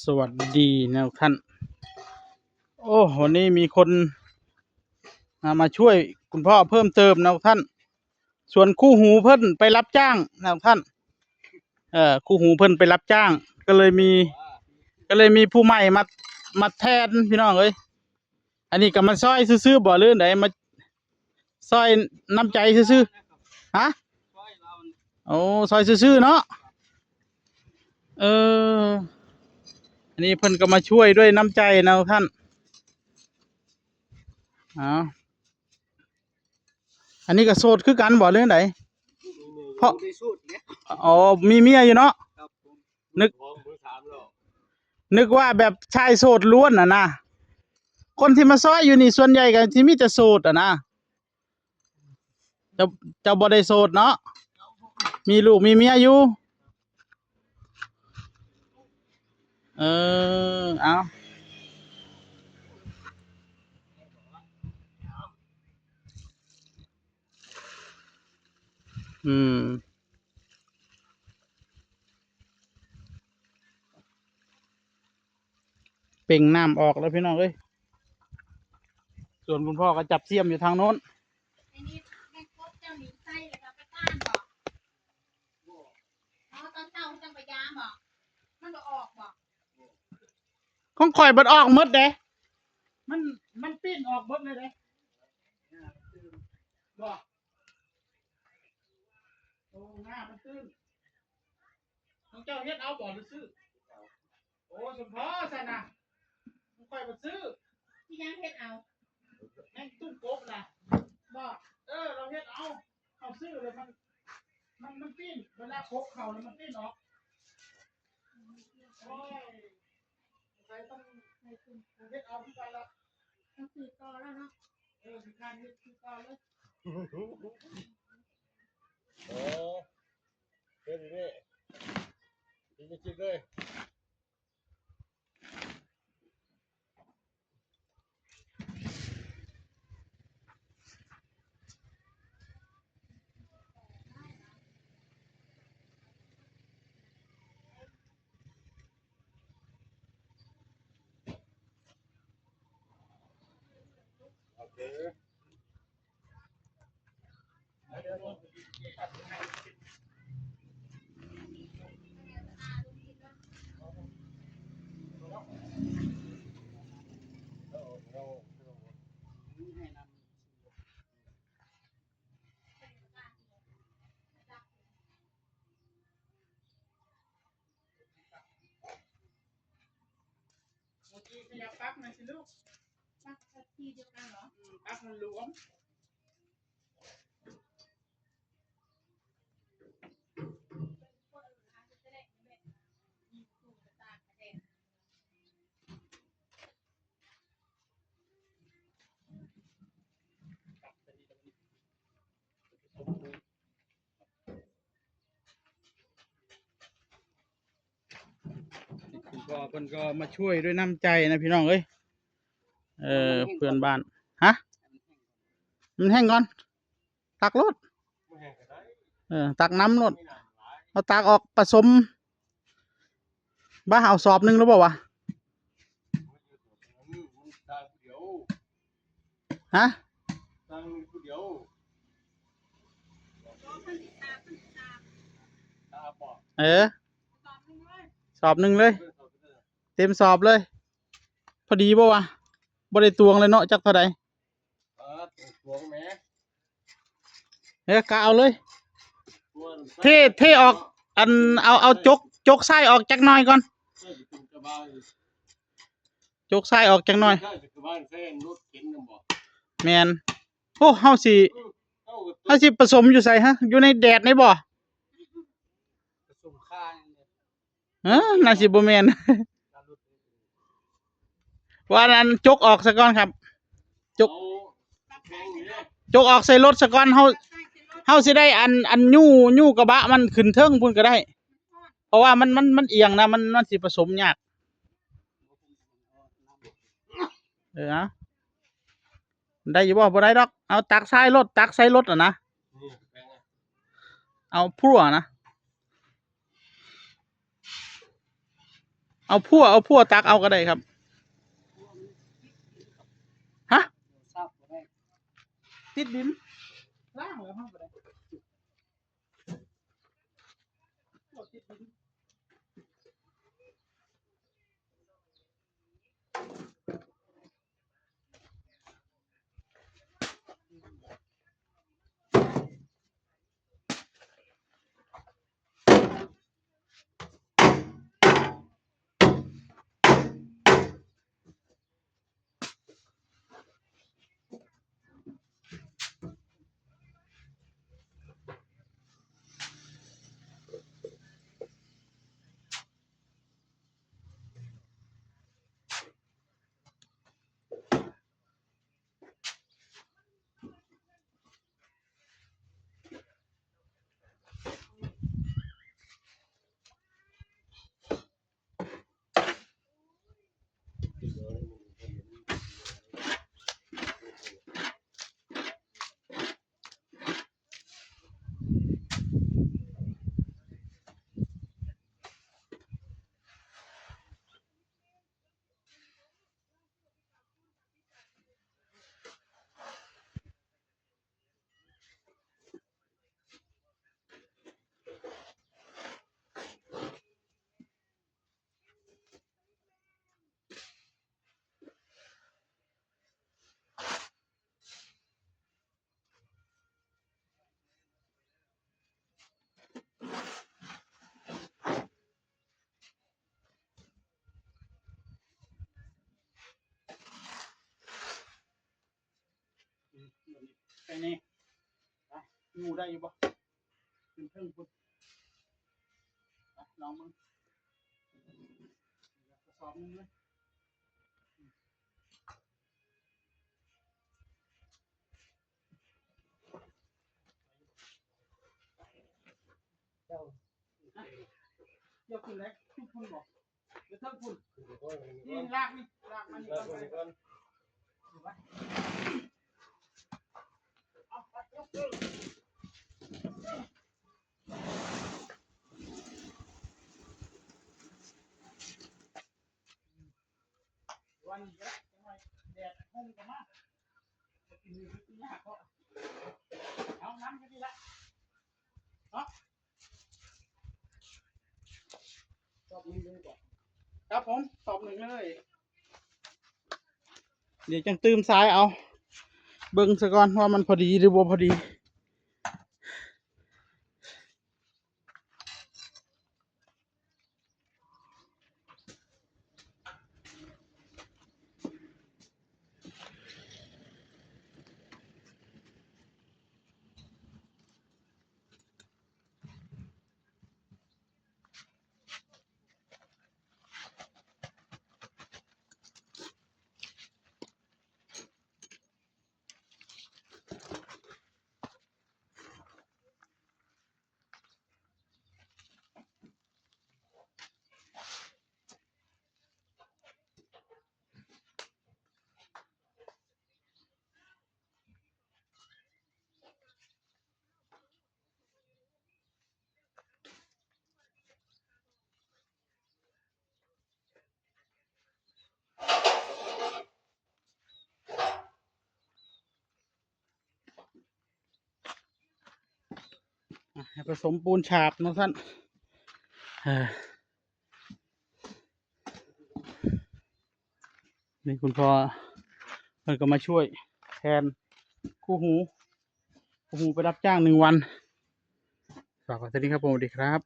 สวัสดีนะท่านโอ้วันนี้มีคนมาช่วยคุณพ่อเพิ่มเติมนะท่านส่วนคู่หูเพิ่นไปรับจ้างนะท่านคู่หูเพิ่นไปรับจ้าง ก็เลยมีผู้ใหม่มาแทนพี่น้องเอ้ยอันนี้ก็มาซอยซื่อๆบ่หรือไหนมาซอยน้ำใจซื่อๆฮะโอ้ซอยซื่อๆเนาะเอออันนี้เพิ่นก็มาช่วยด้วยน้ำใจนะท่านอ้าวอันนี้ก็โสดคือกันบ่เรื่องไหนเพราะอ๋อมีเมียอยู่เนาะนึกว่าแบบชายโสดล้วนนะคนที่มาซอยอยู่นี่ส่วนใหญ่กันที่มีแต่โสดนะจะจะบ่ได้โสดเนาะมีลูกมีเมียอยู่เอาอืมเป่งน้ำออกแล้วพี่น้องเอ้ยส่วนคุณพ่อก็จับเสียมอยู่ทางโน้นอันนี้แม่กบเจ้าหนีไส้แล้วก็ไปต้านบอกอ๋อตอนเช้าจังไปยามบอกมันก็ออกบอกของข่อยบัดออกหมดเด้มันปิ้นออกหมดเลยเด้บอกโอ้หน้ามันตื้นของเจ้าเฮ็ดเอาบ่หรือซื้อโอ้สมพอซะนะของข่อยบ่ซื้อที่ยังเฮ็ดเอาแม่งตุ้มกบนะบอกเราเฮ็ดเอาซื้อเลยมันปิ้นเวลาคบเขาแล้วมันปิ้นออกโอ้ยใครต้องให้คุณเฮ็ดเอาที่ไปละต้องคือต่อแล้วเนาะสิการเฮ็ดคือต่อเลยโอ้เฮ็ดอยู่นี่จริงๆเลยโอเคเมื่อกี้ขยับปลั๊กหน่อยสิลูกปักที่เดียวกันเหรอปลั๊กมันหลวมคุณพ่อเพิ่นก็มาช่วยด้วยน้ำใจนะพี่น้องเอ้ยเพื่อนบ้านฮะมันแห้งก่อนตักรถตักน้ำรถเอาตักออกผสมบ้าเอาสอบหนึ่งแล้วเปล่าวะฮะสอบหนึ่งเลยเต็มสอบเลยพอดีป่าวะบ่ได้ตวงเลยเนาะจักเท่าใดกะเอาเลยเทออกอันเอาจกไส้ออกจักหน่อยก่อนจกไส้ออกจักหน่อยแมนโอ้เฮาสิผสมอยู่ใส่ฮะอยู่ในแดดในบ่น่าสิบ่แม่นว่านั้นจกออกซะก่อนครับจกออกใส่รถซะก่อนเฮาสิได้อันยู่กระบะมันขึ้นเทิงพุ่นก็ได้เพราะว่ามันเอียงนะมันสิผสมยากนะได้อยู่บ่ได้ดอกเอาตักใส่รถนะเอาพรั่วนะ เอาพั่วตักเอาก็ได้ครับฮะ ทราบบ่ได้ ติดดินล่างแล้วห้องก็ได้พั่วติดดินไปนี่ไปงูได้อยู่ปะขึ้นเพิ่งพุ่นไปลองมึงกระสอบนึงเลยเจ้า เดี๋ยวคุณเล็กคุณบอกเดี๋ยวเท่าคุณ ขึ้นไปก่อนขึ้นไป นี่ ก่อน ลากนี่ลากมันนี่ ลาก ก่อน ขึ้น ไป ไปก่อน เอาไปยกเลยวันนี้ก็ทำไมแดดพุ่งกันมากกินนี่กินยากก็เอาน้ำกันดีละเนาะ ชอบนี้เลยบ่ ครับผมตอบหนึ่งเลยเดี๋ยวจังตื่มซ้ายเอาเบิ่งซะก่อนว่ามันพอดีหรือบ่พอดีให้ผสมปูนฉาบนะท่านนี่คุณพ่อเพิ่นก็มาช่วยแทนคู่หูไปรับจ้าง1 วันฝากไว้เท่านี้ครับผมสวัสดีครับ